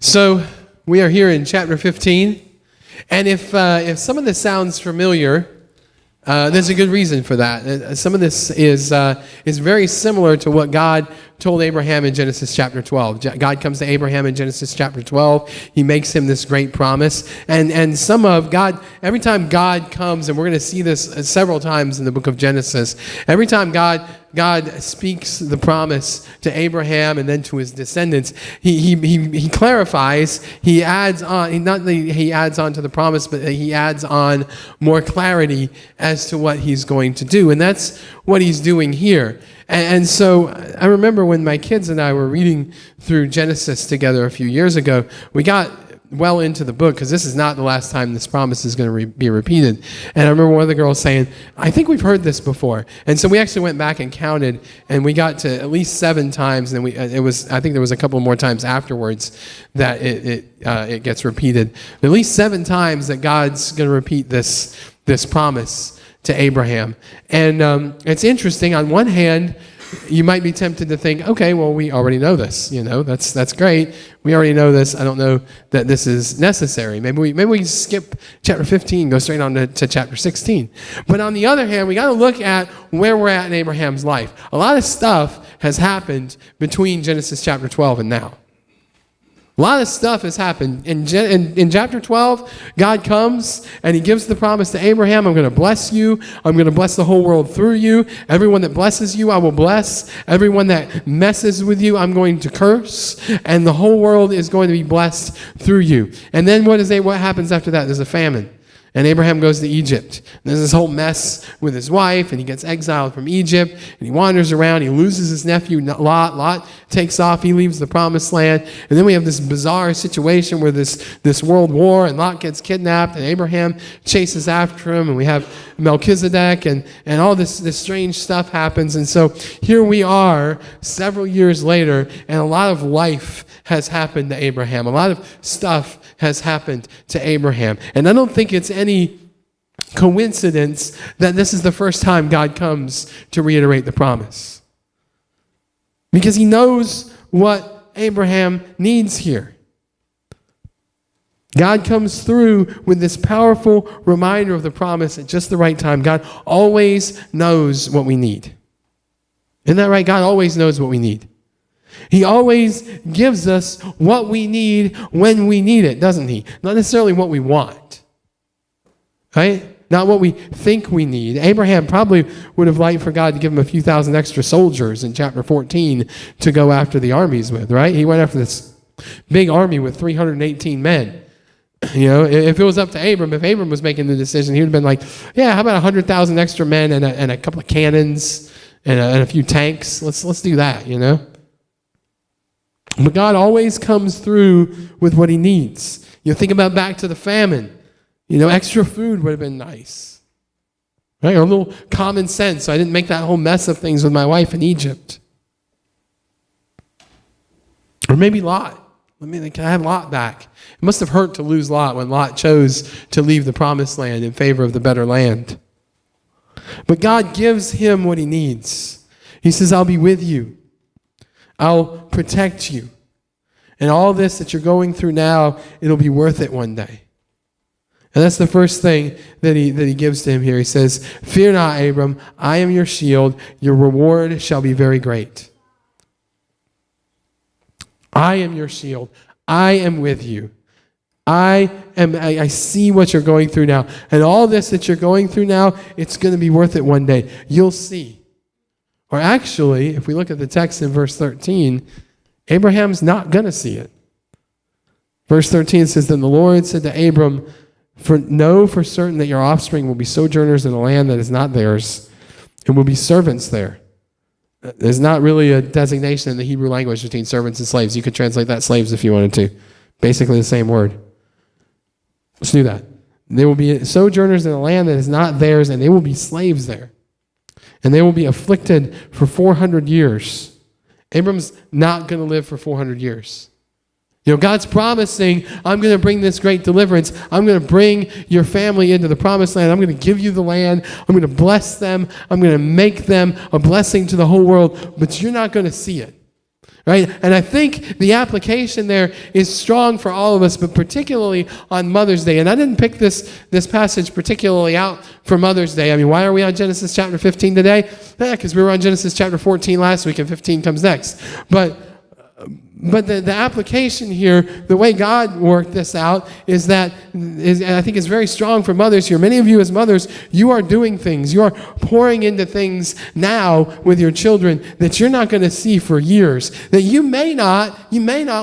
So we are here in chapter 15, and if some of this sounds familiar, there's a good reason for that. Some of this is very similar to what God told Abraham in Genesis chapter 12. God comes to Abraham in Genesis chapter 12. He makes him this great promise. And some of God, every time God comes, and we're going to see this several times in the book of Genesis, every time God speaks the promise to Abraham and then to his descendants, he clarifies, he adds on, not that he adds on to the promise, but he adds on more clarity as to what he's going to do. And that's what he's doing here. And so I remember when my kids and I were reading through Genesis together a few years ago, we got well into the book, because this is not the last time this promise is going to be repeated. And I remember one of the girls saying, I think we've heard this before. And so we actually went back and counted, and we got to at least 7 times. And I think there was a couple more times afterwards that it gets repeated. At least 7 times that God's going to repeat this promise to Abraham. And it's interesting. On one hand, you might be tempted to think, okay, well, we already know this. That's great. We already know this. I don't know that this is necessary. Maybe we skip chapter 15, go straight on to chapter 16. But on the other hand, we got to look at where we're at in Abraham's life. A lot of stuff has happened between Genesis chapter 12 and now. A lot of stuff has happened. In chapter 12, God comes and he gives the promise to Abraham, I'm going to bless you. I'm going to bless the whole world through you. Everyone that blesses you, I will bless. Everyone that messes with you, I'm going to curse. And the whole world is going to be blessed through you. And then what happens after that? There's a famine. And Abraham goes to Egypt. And there's this whole mess with his wife, and he gets exiled from Egypt, and he wanders around. He loses his nephew, Lot. Lot takes off. He leaves the promised land. And then we have this bizarre situation where this world war, and Lot gets kidnapped, and Abraham chases after him, and we have Melchizedek, and all this strange stuff happens. And so here we are several years later, and a lot of life has happened to Abraham. A lot of stuff has happened to Abraham. And I don't think it's any coincidence that this is the first time God comes to reiterate the promise. Because he knows what Abraham needs here. God comes through with this powerful reminder of the promise at just the right time. God always knows what we need. Isn't that right? God always knows what we need. He always gives us what we need when we need it, doesn't he? Not necessarily what we want, right? Not what we think we need. Abraham probably would have liked for God to give him a few thousand extra soldiers in chapter 14 to go after the armies with, right? He went after this big army with 318 men. If it was up to Abram, if Abram was making the decision, he would have been like, yeah, how about 100,000 extra men and a couple of cannons and a few tanks? Let's do that, But God always comes through with what he needs. Think about back to the famine. Extra food would have been nice. Right? Or a little common sense, so I didn't make that whole mess of things with my wife in Egypt. Or maybe Lot. Can I have Lot back? It must have hurt to lose Lot when Lot chose to leave the promised land in favor of the better land. But God gives him what he needs. He says, I'll be with you. I'll protect you. And all this that you're going through now, it'll be worth it one day. And that's the first thing that he gives to him here. He says, fear not, Abram, I am your shield. Your reward shall be very great. I am your shield. I am with you. I see what you're going through now. And all this that you're going through now, it's going to be worth it one day. You'll see. Or actually, if we look at the text in verse 13, Abraham's not going to see it. Verse 13 says, then the Lord said to Abram, know for certain that your offspring will be sojourners in a land that is not theirs, and will be servants there. There's not really a designation in the Hebrew language between servants and slaves. You could translate that slaves if you wanted to. Basically the same word. Let's do that. They will be sojourners in a land that is not theirs, and they will be slaves there. And they will be afflicted for 400 years. Abram's not going to live for 400 years. God's promising, I'm going to bring this great deliverance. I'm going to bring your family into the promised land. I'm going to give you the land. I'm going to bless them. I'm going to make them a blessing to the whole world. But you're not going to see it. right? And I think the application there is strong for all of us, but particularly on Mother's Day. And I didn't pick this passage particularly out for Mother's Day. I mean, why are we on Genesis chapter 15 today? Because we were on Genesis chapter 14 last week, and 15 comes next. But the application here, the way God worked this out, and I think is very strong for mothers here. Many of you as mothers, you are doing things. You are pouring into things now with your children that you're not going to see for years, that you may not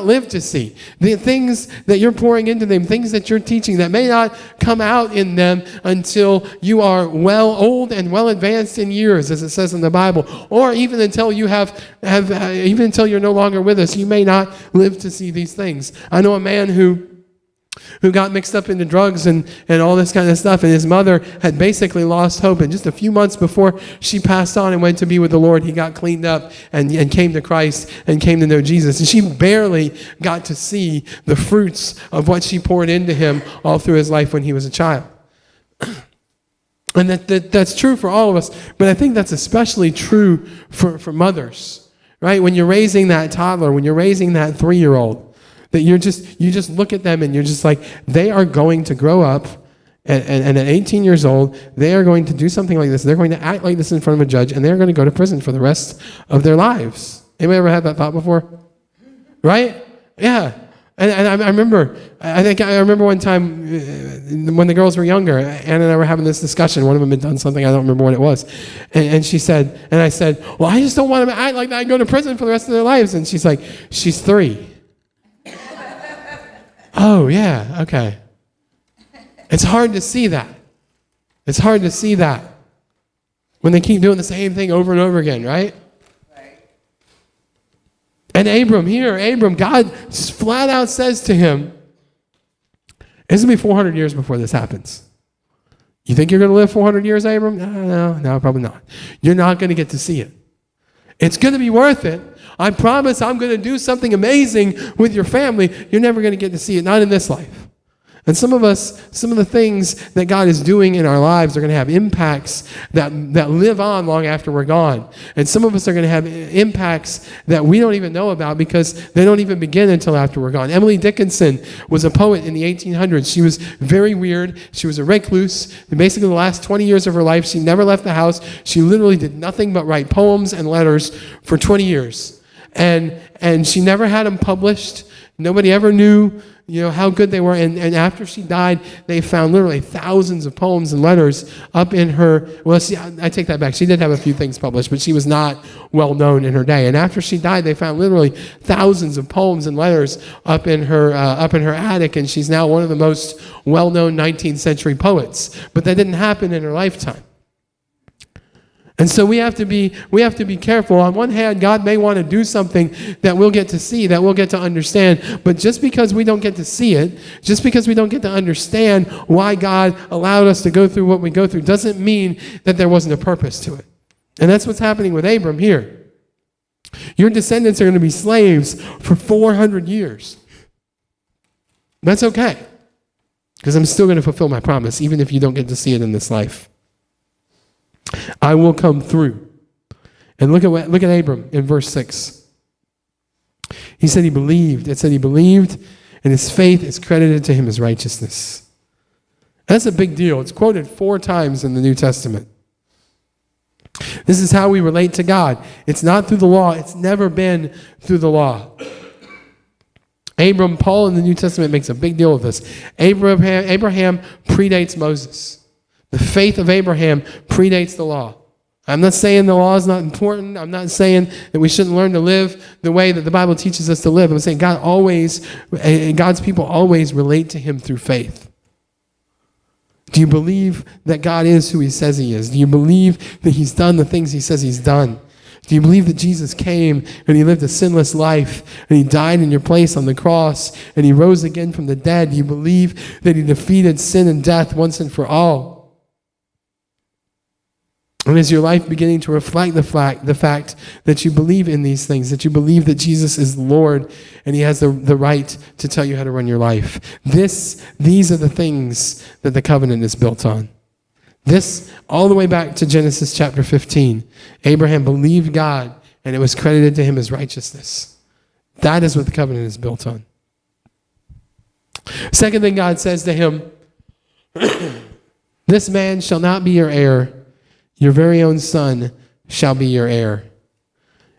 live to see. The things that you're pouring into them, things that you're teaching that may not come out in them until you are old and well advanced in years, as it says in the Bible, or even until you even until you're no longer with us, you may not live to see these things. I know a man who got mixed up into drugs and all this kind of stuff, and his mother had basically lost hope. And just a few months before she passed on and went to be with the Lord, he got cleaned up and came to Christ and came to know Jesus. And she barely got to see the fruits of what she poured into him all through his life when he was a child. And that's true for all of us, but I think that's especially true for mothers. Right? When you're raising that toddler, when you're raising that 3-year-old, that you just look at them and you're just like, they are going to grow up and at 18 years old, they are going to do something like this. They're going to act like this in front of a judge, and they're going to go to prison for the rest of their lives. Anybody ever had that thought before? Right? Yeah. And I remember one time when the girls were younger, Anna and I were having this discussion. One of them had done something, I don't remember what it was. And she said, and I said, well, I just don't want them to act like that and go to prison for the rest of their lives. And she's like, she's 3. Oh, yeah, okay. It's hard to see that. It's hard to see that when they keep doing the same thing over and over again, right? And Abram, God flat out says to him, it's going to be 400 years before this happens. You think you're going to live 400 years, Abram? No, probably not. You're not going to get to see it. It's going to be worth it. I promise I'm going to do something amazing with your family. You're never going to get to see it, not in this life. And some of the things that God is doing in our lives are going to have impacts that live on long after we're gone. And some of us are going to have impacts that we don't even know about because they don't even begin until after we're gone. Emily Dickinson was a poet in the 1800s. She was very weird. She was a recluse. And basically the last 20 years of her life, she never left the house. She literally did nothing but write poems and letters for 20 years. And she never had them published. Nobody ever knew how good they were. And after she died, they found literally thousands of poems and letters up in her. Well, see, I take that back. She did have a few things published, but she was not well known in her day. And after she died, they found literally thousands of poems and letters up in her attic. And she's now one of the most well-known 19th century poets. But that didn't happen in her lifetime. And so we have to be careful. On one hand, God may want to do something that we'll get to see, that we'll get to understand. But just because we don't get to see it, just because we don't get to understand why God allowed us to go through what we go through, doesn't mean that there wasn't a purpose to it. And that's what's happening with Abram here. Your descendants are going to be slaves for 400 years. That's okay, because I'm still going to fulfill my promise, even if you don't get to see it in this life. I will come through. And look at Abram in verse 6. He said he believed. It said he believed, and his faith is credited to him as righteousness. That's a big deal. It's quoted 4 times in the New Testament. This is how we relate to God. It's not through the law. It's never been through the law. Paul in the New Testament makes a big deal of this. Abraham predates Moses. The faith of Abraham predates the law. I'm not saying the law is not important. I'm not saying that we shouldn't learn to live the way that the Bible teaches us to live. I'm saying God's people always relate to him through faith. Do you believe that God is who he says he is? Do you believe that he's done the things he says he's done? Do you believe that Jesus came and he lived a sinless life and he died in your place on the cross and he rose again from the dead? Do you believe that he defeated sin and death once and for all? And is your life beginning to reflect the fact that you believe in these things, that you believe that Jesus is Lord and he has the right to tell you how to run your life? These are the things that the covenant is built on. This, all the way back to Genesis chapter 15, Abraham believed God and it was credited to him as righteousness. That is what the covenant is built on. Second thing God says to him, this man shall not be your heir. Your very own son shall be your heir.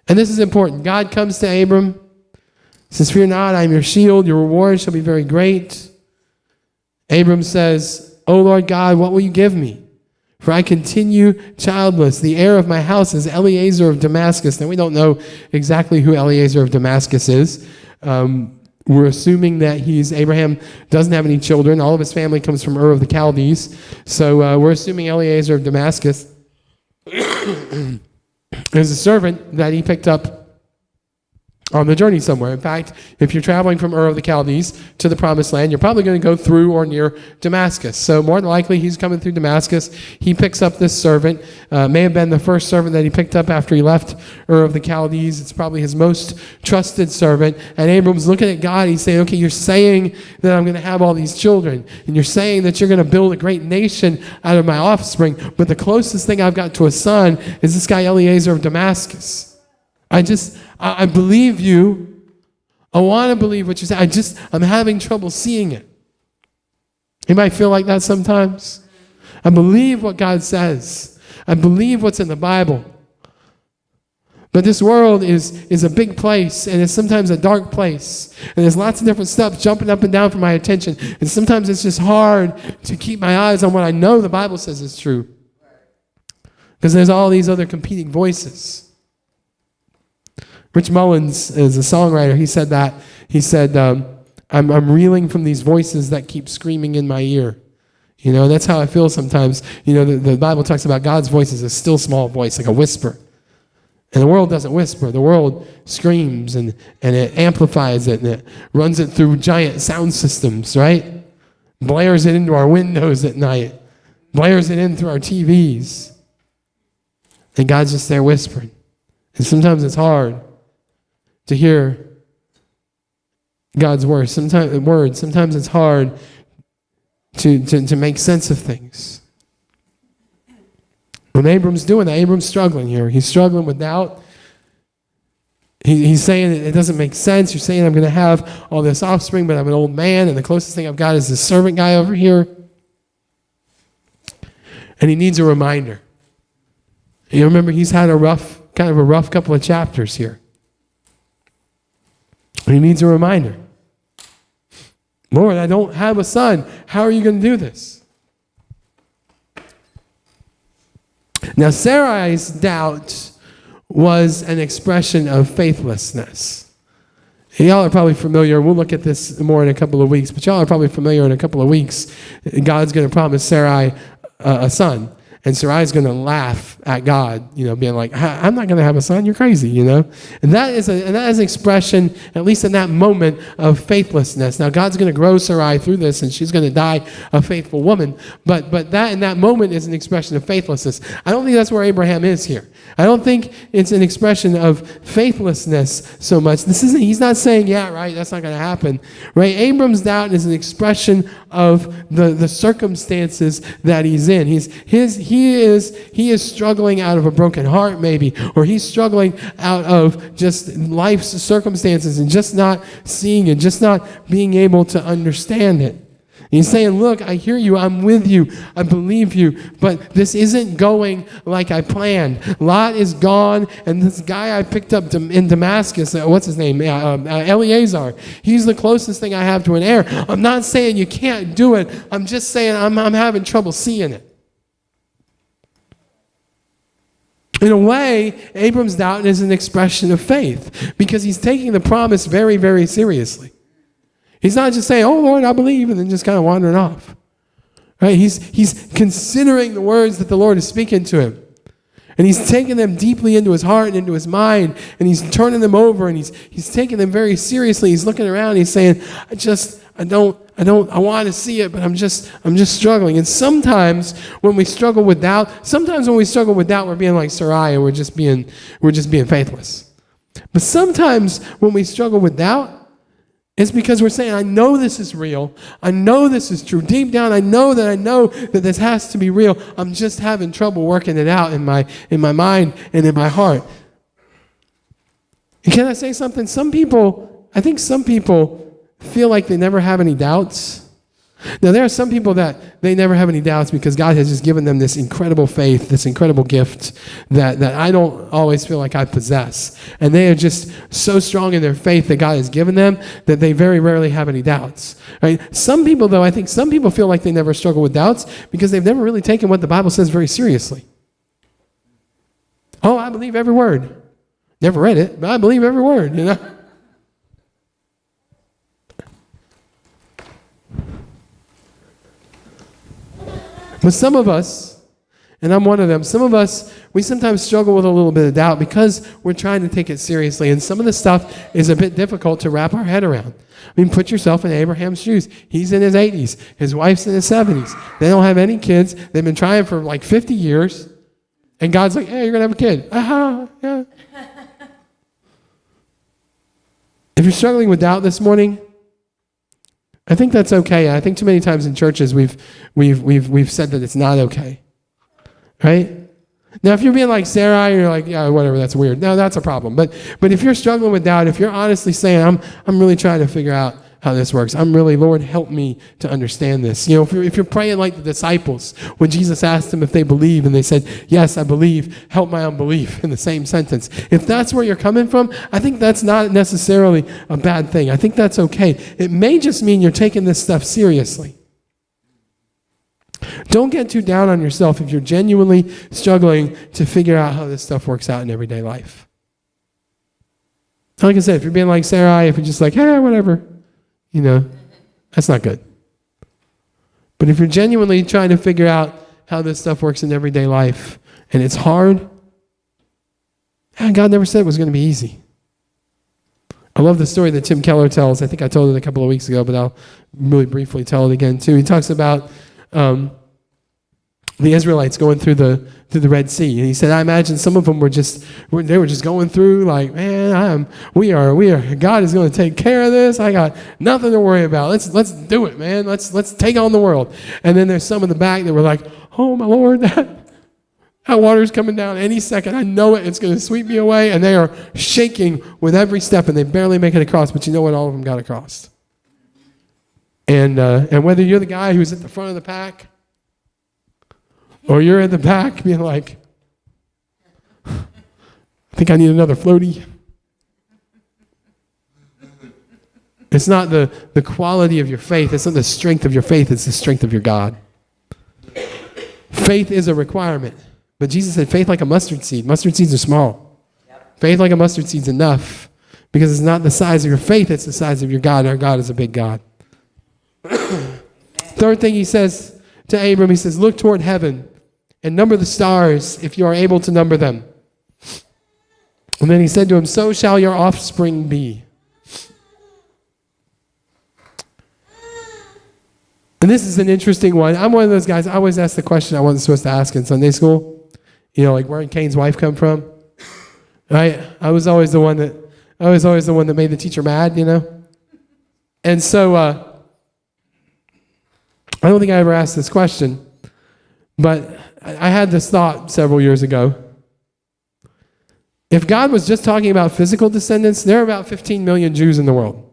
And this is important. God comes to Abram, says, fear not, I am your shield. Your reward shall be very great. Abram says, O Lord God, what will you give me? For I continue childless. The heir of my house is Eliezer of Damascus. Now, we don't know exactly who Eliezer of Damascus is. We're assuming that Abraham doesn't have any children. All of his family comes from Ur of the Chaldees. So we're assuming Eliezer of Damascus is a servant that he picked up on the journey somewhere. In fact, if you're traveling from Ur of the Chaldees to the Promised Land, you're probably going to go through or near Damascus. So more than likely, he's coming through Damascus. He picks up this servant. May have been the first servant that he picked up after he left Ur of the Chaldees. It's probably his most trusted servant. And Abram's looking at God. He's saying, okay, you're saying that I'm going to have all these children. And you're saying that you're going to build a great nation out of my offspring. But the closest thing I've got to a son is this guy Eliezer of Damascus. I believe you. I want to believe what you say. I'm having trouble seeing it. You might feel like that sometimes. I believe what God says. I believe what's in the Bible. But this world is a big place, and it's sometimes a dark place. And there's lots of different stuff jumping up and down for my attention. And sometimes it's just hard to keep my eyes on what I know the Bible says is true. Because there's all these other competing voices. Rich Mullins is a songwriter. He said that. He said, I'm reeling from these voices that keep screaming in my ear. You know, that's how I feel sometimes. You know, the Bible talks about God's voice as a still small voice, like a whisper. And the world doesn't whisper. The world screams and it amplifies it and it runs it through giant sound systems, right? Blares it into our windows at night. Blares it in through our TVs. And God's just there whispering. And sometimes it's hard to hear God's word. Sometimes it's hard to make sense of things. When Abram's doing that, Abram's struggling here. He's struggling with doubt. He's saying it doesn't make sense. You're saying I'm going to have all this offspring, but I'm an old man, and the closest thing I've got is this servant guy over here. And he needs a reminder. You remember he's had a rough couple of chapters here. And he needs a reminder. Lord, I don't have a son. How are you going to do this? Now, Sarai's doubt was an expression of faithlessness. Y'all are probably familiar. We'll look at this more in a couple of weeks, but y'all are probably familiar in a couple of weeks. God's going to promise Sarai a son. And Sarai's going to laugh at God, being like, I'm not going to have a son. You're crazy, And that is an expression, at least in that moment, of faithlessness. Now, God's going to grow Sarai through this, and she's going to die a faithful woman. But that in that moment is an expression of faithlessness. I don't think that's where Abraham is here. I don't think it's an expression of faithlessness so much. He's not saying, yeah, right, that's not going to happen. Right? Abram's doubt is an expression of the circumstances that he's in. He is struggling out of a broken heart, maybe, or he's struggling out of just life's circumstances and just not seeing it, just not being able to understand it. He's saying, look, I hear you, I'm with you, I believe you, but this isn't going like I planned. Lot is gone, and this guy I picked up in Damascus, what's his name? Eliezer. He's the closest thing I have to an heir. I'm not saying you can't do it. I'm just saying I'm having trouble seeing it. In a way, Abram's doubt is an expression of faith because he's taking the promise very, very seriously. He's not just saying, oh, Lord, I believe, and then just kind of wandering off. Right? He's considering the words that the Lord is speaking to him. And he's taking them deeply into his heart and into his mind, and he's turning them over, and he's taking them very seriously. He's looking around, he's saying, I want to see it, but I'm just struggling. And sometimes when we struggle with doubt, we're being like Sarai, and we're just being faithless. But sometimes when we struggle with doubt, it's because we're saying, I know this is real. I know this is true. Deep down, I know that this has to be real. I'm just having trouble working it out in my mind and in my heart. And can I say something? I think some people feel like they never have any doubts. Now, there are some people that they never have any doubts because God has just given them this incredible faith, this incredible gift that I don't always feel like I possess. And they are just so strong in their faith that God has given them that they very rarely have any doubts. Right? Some people, though, I think some people feel like they never struggle with doubts because they've never really taken what the Bible says very seriously. Oh, I believe every word. Never read it, but I believe every word, you know? But some of us, and I'm one of them, some of us, we sometimes struggle with a little bit of doubt because we're trying to take it seriously. And some of the stuff is a bit difficult to wrap our head around. I mean, put yourself in Abraham's shoes. He's in his 80s. His wife's in his 70s. They don't have any kids. They've been trying for like 50 years. And God's like, hey, you're going to have a kid. Yeah. If you're struggling with doubt this morning, I think that's okay. I think too many times in churches we've said that it's not okay, right? Now, if you're being like Sarah, you're like, yeah, whatever, that's weird. No, that's a problem. But if you're struggling with doubt, if you're honestly saying, I'm really trying to figure out how this works. I'm really, Lord, help me to understand this. You know, if you're praying like the disciples, when Jesus asked them if they believe, and they said, yes, I believe, help my unbelief, in the same sentence. If that's where you're coming from, I think that's not necessarily a bad thing. I think that's okay. It may just mean you're taking this stuff seriously. Don't get too down on yourself if you're genuinely struggling to figure out how this stuff works out in everyday life. Like I said, if you're being like Sarah, if you're just like, hey, whatever, you know, that's not good. But if you're genuinely trying to figure out how this stuff works in everyday life, and it's hard, God never said it was going to be easy. I love the story that Tim Keller tells. I think I told it a couple of weeks ago, but I'll really briefly tell it again too. He talks about the Israelites going through the Red Sea, and he said, I imagine some of them were just going through like, man, we are. God is going to take care of this. I got nothing to worry about. Let's do it, man. Let's take on the world. And then there's some in the back that were like, oh my Lord, that water's coming down any second. I know it. It's going to sweep me away. And they are shaking with every step, and they barely make it across. But you know what? All of them got across. And whether you're the guy who's at the front of the pack, or you're in the back being like, I think I need another floaty. It's not the quality of your faith. It's not the strength of your faith. It's the strength of your God. Faith is a requirement. But Jesus said faith like a mustard seed. Mustard seeds are small. Faith like a mustard seed is enough because it's not the size of your faith. It's the size of your God. Our God is a big God. Third thing he says to Abram, he says, look toward heaven and number the stars if you are able to number them. And then he said to him, so shall your offspring be. And this is an interesting one. I'm one of those guys, I always ask the question I wasn't supposed to ask in Sunday school. You know, like, where did Cain's wife come from? Right? I was always the one that made the teacher mad, you know? And so, I don't think I ever asked this question, but I had this thought several years ago. If God was just talking about physical descendants, there are about 15 million Jews in the world.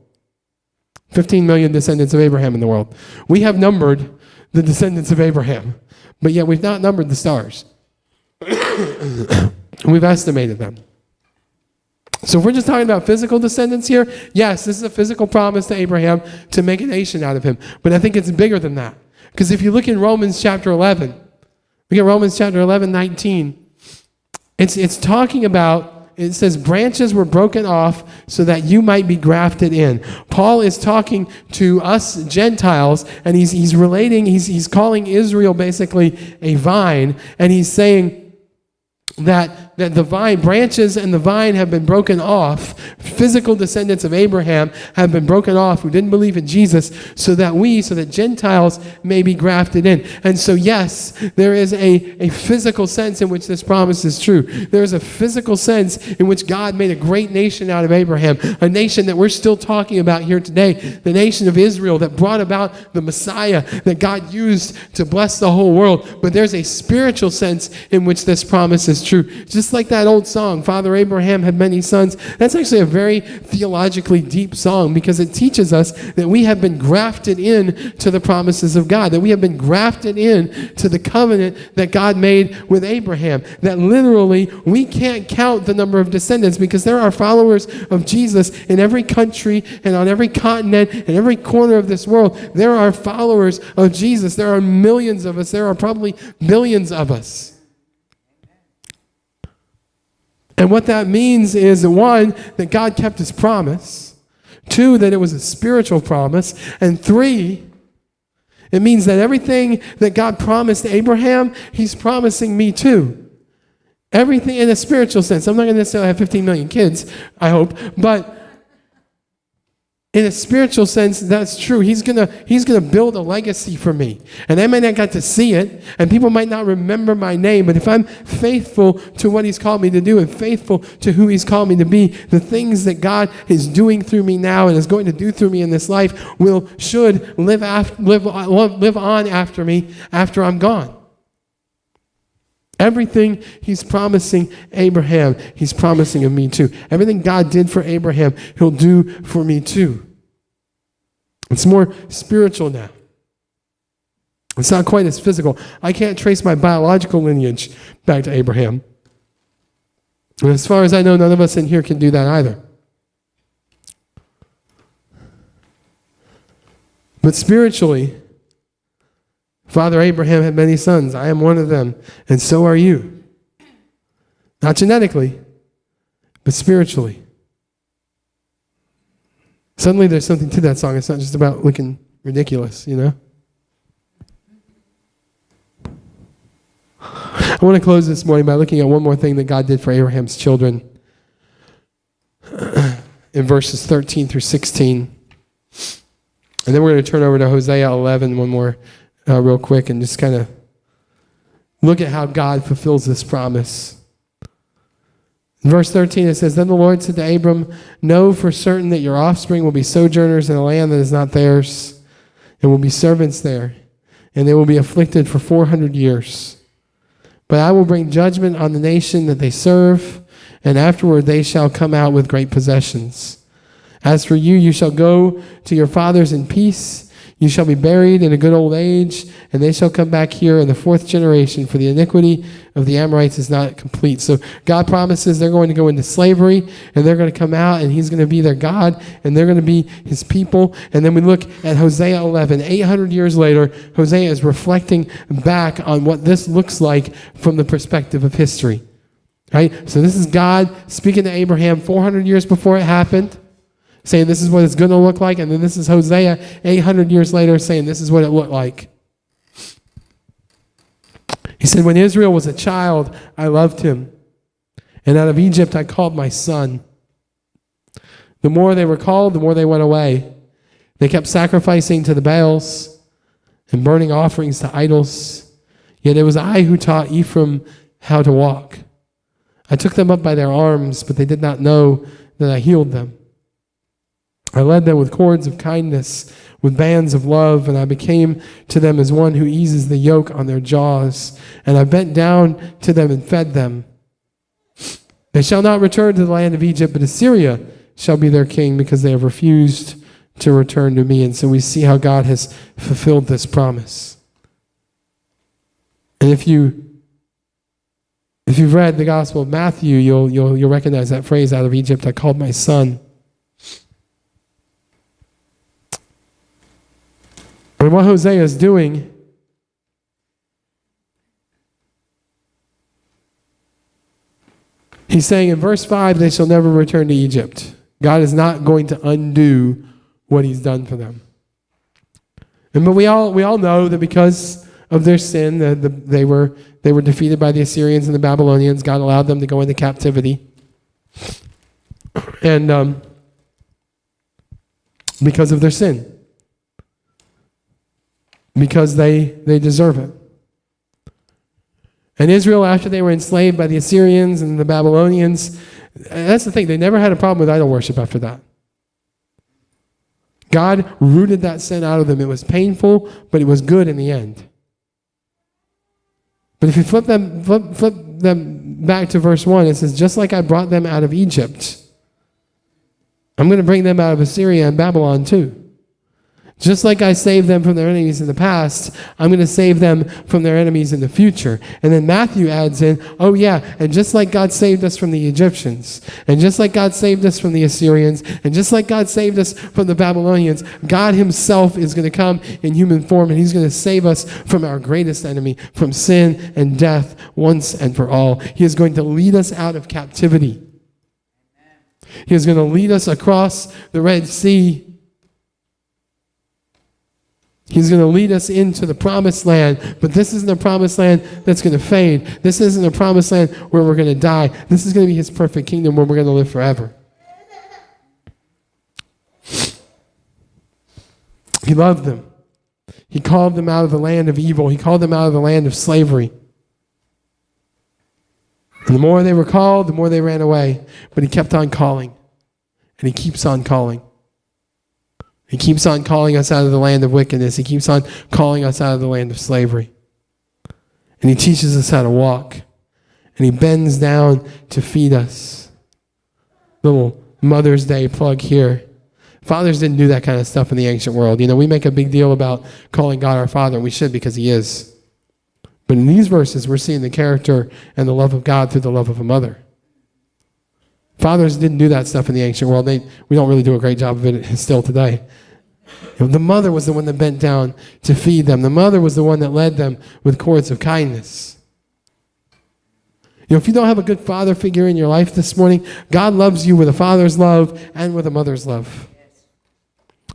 15 million descendants of Abraham in the world. We have numbered the descendants of Abraham, but yet we've not numbered the stars. We've estimated them. So if we're just talking about physical descendants here, yes, this is a physical promise to Abraham to make a nation out of him. But I think it's bigger than that. Because if you look in Romans chapter 11, we get Romans chapter 11, 19. It's talking about, it says, branches were broken off so that you might be grafted in. Paul is talking to us Gentiles, and he's relating, he's calling Israel basically a vine, and he's saying that the vine, branches and the vine have been broken off. Physical descendants of Abraham have been broken off who didn't believe in Jesus so that Gentiles may be grafted in. And so, yes, there is a physical sense in which this promise is true. There is a physical sense in which God made a great nation out of Abraham, a nation that we're still talking about here today, the nation of Israel that brought about the Messiah that God used to bless the whole world. But there's a spiritual sense in which this promise is true. Just Just like that old song, Father Abraham had many sons. That's actually a very theologically deep song because it teaches us that we have been grafted in to the promises of God, that we have been grafted in to the covenant that God made with Abraham, that literally we can't count the number of descendants because there are followers of Jesus in every country and on every continent and every corner of this world. There are followers of Jesus. There are millions of us. There are probably billions of us. And what that means is, one, that God kept his promise. Two, that it was a spiritual promise. And three, it means that everything that God promised Abraham, he's promising me too. Everything in a spiritual sense. I'm not going to necessarily have 15 million kids, I hope, but in a spiritual sense, that's true. He's gonna build a legacy for me. And I might not get to see it, and people might not remember my name, but if I'm faithful to what he's called me to do and faithful to who he's called me to be, the things that God is doing through me now and is going to do through me in this life should live on after me after I'm gone. Everything he's promising Abraham, he's promising of me too. Everything God did for Abraham, he'll do for me too. It's more spiritual now. It's not quite as physical. I can't trace my biological lineage back to Abraham. And as far as I know, none of us in here can do that either. But spiritually, Father Abraham had many sons. I am one of them, and so are you. Not genetically, but spiritually. Suddenly there's something to that song. It's not just about looking ridiculous, you know? I want to close this morning by looking at one more thing that God did for Abraham's children in verses 13 through 16. And then we're going to turn over to Hosea 11 one more real quick and just kind of look at how God fulfills this promise. In verse 13 it says, Then the Lord said to Abram, Know for certain that your offspring will be sojourners in a land that is not theirs, and will be servants there, and they will be afflicted for 400 years. But I will bring judgment on the nation that they serve, and afterward they shall come out with great possessions. As for you, you shall go to your fathers in peace. You shall be buried in a good old age, and they shall come back here in the 4th generation, for the iniquity of the Amorites is not complete. So God promises they're going to go into slavery, and they're going to come out, and he's going to be their God, and they're going to be his people. And then we look at Hosea 11. 800 years later, Hosea is reflecting back on what this looks like from the perspective of history. Right? So this is God speaking to Abraham 400 years before it happened, saying this is what it's going to look like. And then this is Hosea 800 years later saying this is what it looked like. He said, When Israel was a child, I loved him. And out of Egypt I called my son. The more they were called, the more they went away. They kept sacrificing to the Baals and burning offerings to idols. Yet it was I who taught Ephraim how to walk. I took them up by their arms, but they did not know that I healed them. I led them with cords of kindness, with bands of love, and I became to them as one who eases the yoke on their jaws. And I bent down to them and fed them. They shall not return to the land of Egypt, but Assyria shall be their king, because they have refused to return to me. And so we see how God has fulfilled this promise. And if you've read the Gospel of Matthew, you'll recognize that phrase, out of Egypt I called my son. And what Hosea is doing he's saying in verse 5, they shall never return to Egypt. God is not going to undo what he's done for them. But we all know that because of their sin, they were defeated by the Assyrians and the Babylonians. God allowed them to go into captivity. And because of their sin. Because they deserve it. And Israel, after they were enslaved by the Assyrians and the Babylonians, that's the thing, they never had a problem with idol worship after that. God rooted that sin out of them. It was painful, but it was good in the end. But if you flip them back to verse 1, it says, just like I brought them out of Egypt, I'm going to bring them out of Assyria and Babylon too. Just like I saved them from their enemies in the past, I'm going to save them from their enemies in the future. And then Matthew adds in, oh yeah, and just like God saved us from the Egyptians, and just like God saved us from the Assyrians, and just like God saved us from the Babylonians, God himself is going to come in human form, and he's going to save us from our greatest enemy, from sin and death once and for all. He is going to lead us out of captivity. He is going to lead us across the Red Sea. He's going to lead us into the promised land, but this isn't a promised land that's going to fade. This isn't a promised land where we're going to die. This is going to be his perfect kingdom where we're going to live forever. He loved them. He called them out of the land of evil. He called them out of the land of slavery. And the more they were called, the more they ran away. But he kept on calling. And he keeps on calling. He keeps on calling us out of the land of wickedness. He keeps on calling us out of the land of slavery. And he teaches us how to walk. And he bends down to feed us. Little Mother's Day plug here. Fathers didn't do that kind of stuff in the ancient world. You know, we make a big deal about calling God our Father, and we should because he is. But in these verses, we're seeing the character and the love of God through the love of a mother. Fathers didn't do that stuff in the ancient world. We don't really do a great job of it still today. You know, the mother was the one that bent down to feed them. The mother was the one that led them with cords of kindness. You know, if you don't have a good father figure in your life this morning, God loves you with a father's love and with a mother's love.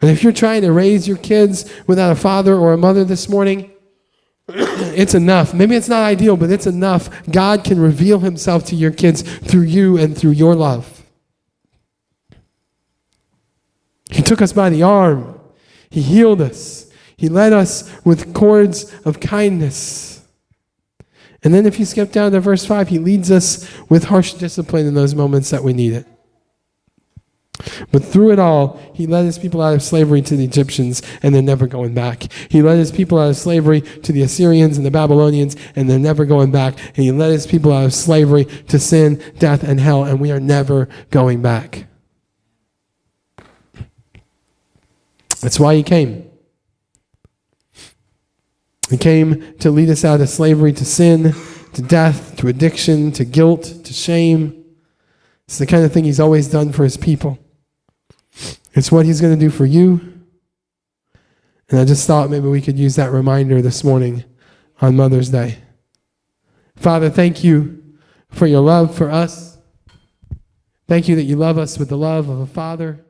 And if you're trying to raise your kids without a father or a mother this morning, it's enough. Maybe it's not ideal, but it's enough. God can reveal himself to your kids through you and through your love. He took us by the arm. He healed us. He led us with cords of kindness. And then if you skip down to verse 5, he leads us with harsh discipline in those moments that we need it. But through it all, he led his people out of slavery to the Egyptians, and they're never going back. He led his people out of slavery to the Assyrians and the Babylonians, and they're never going back. And he led his people out of slavery to sin, death, and hell, and we are never going back. That's why he came. He came to lead us out of slavery to sin, to death, to addiction, to guilt, to shame. It's the kind of thing he's always done for his people. It's what he's going to do for you. And I just thought maybe we could use that reminder this morning on Mother's Day. Father, thank you for your love for us. Thank you that you love us with the love of a father.